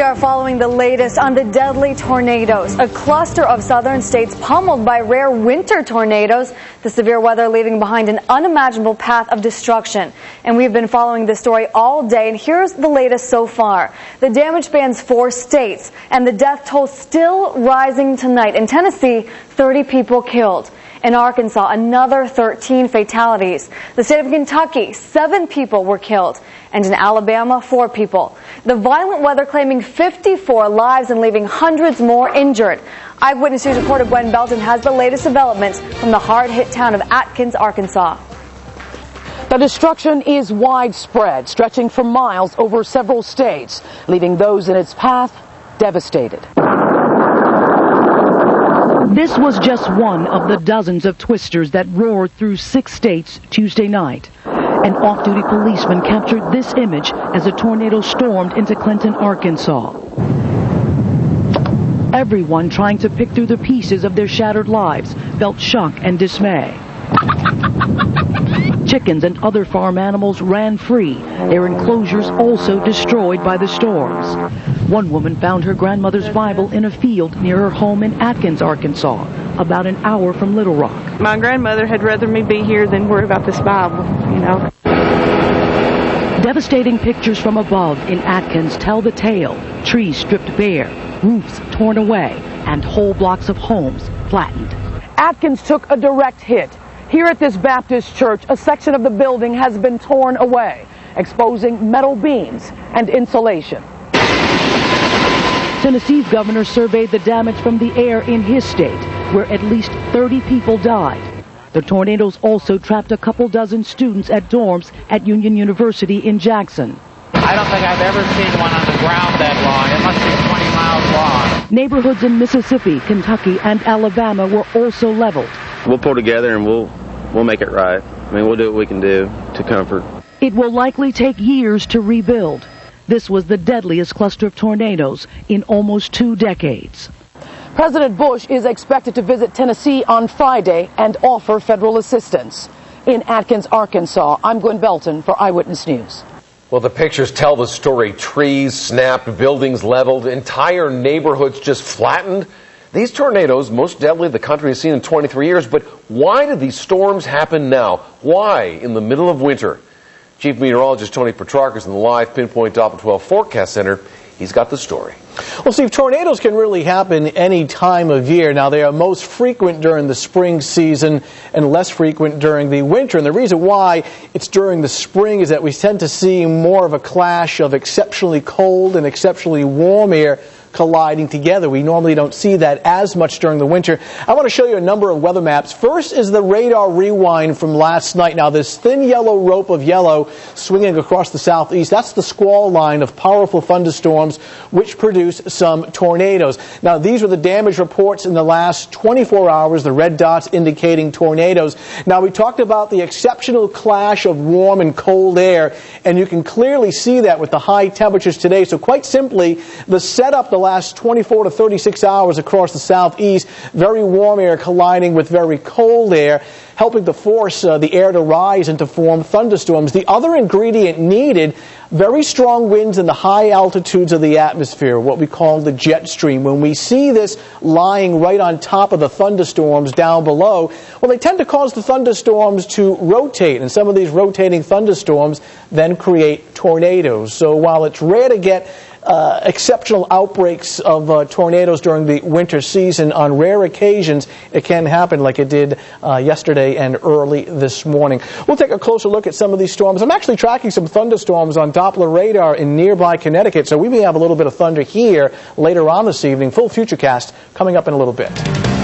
are following the latest on the deadly tornadoes. A cluster of southern states pummeled by rare winter tornadoes. The severe weather leaving behind an unimaginable path of destruction. And we've been following this story all day, and here's the latest so far. The damage spans 4 states, and the death toll still rising tonight. In Tennessee, 30 people killed. In Arkansas, another 13 fatalities. The state of Kentucky, 7 people were killed. And in Alabama, 4 people. The violent weather claiming 54 lives and leaving hundreds more injured. Eyewitness News reporter Gwen Belton has the latest developments from the hard-hit town of Atkins, Arkansas. The destruction is widespread, stretching for miles over several states, leaving those in its path devastated. This was just one of the dozens of twisters that roared through 6 states Tuesday night. An off-duty policeman captured this image as a tornado stormed into Clinton, Arkansas. Everyone trying to pick through the pieces of their shattered lives felt shock and dismay. Chickens and other farm animals ran free, their enclosures also destroyed by the storms. One woman found her grandmother's Bible in a field near her home in Atkins, Arkansas, about an hour from Little Rock. My grandmother had rather me be here than worry about this Bible, you know. Devastating pictures from above in Atkins tell the tale. Trees stripped bare, roofs torn away, and whole blocks of homes flattened. Atkins took a direct hit. Here at this Baptist church, a section of the building has been torn away, exposing metal beams and insulation. Tennessee's governor surveyed the damage from the air in his state, where at least 30 people died. The tornadoes also trapped a couple dozen students at dorms at Union University in Jackson. I don't think I've ever seen one on the ground that long. It must be 20 miles long. Neighborhoods in Mississippi, Kentucky, and Alabama were also leveled. We'll pull together and we'll make it right. I mean, we'll do what we can do to comfort. It will likely take years to rebuild. This was the deadliest cluster of tornadoes in almost 2 decades. President Bush is expected to visit Tennessee on Friday and offer federal assistance. In Atkins, Arkansas, I'm Gwen Belton for Eyewitness News. Well, the pictures tell the story. Trees snapped, buildings leveled, entire neighborhoods just flattened. These tornadoes, most deadly the country has seen in 23 years, but why do these storms happen now? Why in the middle of winter? Chief Meteorologist Tony Petrarca's in the live Pinpoint Doppler 12 Forecast Center. He's got the story. Well, Steve, tornadoes can really happen any time of year. Now, they are most frequent during the spring season and less frequent during the winter. And the reason why it's during the spring is that we tend to see more of a clash of exceptionally cold and exceptionally warm air colliding together. We normally don't see that as much during the winter. I want to show you a number of weather maps. First is the radar rewind from last night. Now, this thin yellow rope of yellow swinging across the southeast, that's the squall line of powerful thunderstorms which produce some tornadoes. Now, these were the damage reports in the last 24 hours, the red dots indicating tornadoes. Now, we talked about the exceptional clash of warm and cold air, and you can clearly see that with the high temperatures today. So quite simply, the setup the last 24 to 36 hours across the southeast, very warm air colliding with very cold air, helping to force the air to rise and to form thunderstorms. The other ingredient needed, very strong winds in the high altitudes of the atmosphere, what we call the jet stream. When we see this lying right on top of the thunderstorms down below, well, they tend to cause the thunderstorms to rotate, and some of these rotating thunderstorms then create tornadoes. So while it's rare to get exceptional outbreaks of tornadoes during the winter season, on rare occasions it can happen like it did yesterday and early this morning. We'll take a closer look at some of these storms. I'm actually tracking some thunderstorms on Doppler radar in nearby Connecticut, so we may have a little bit of thunder here later on this evening. Full Futurecast coming up in a little bit.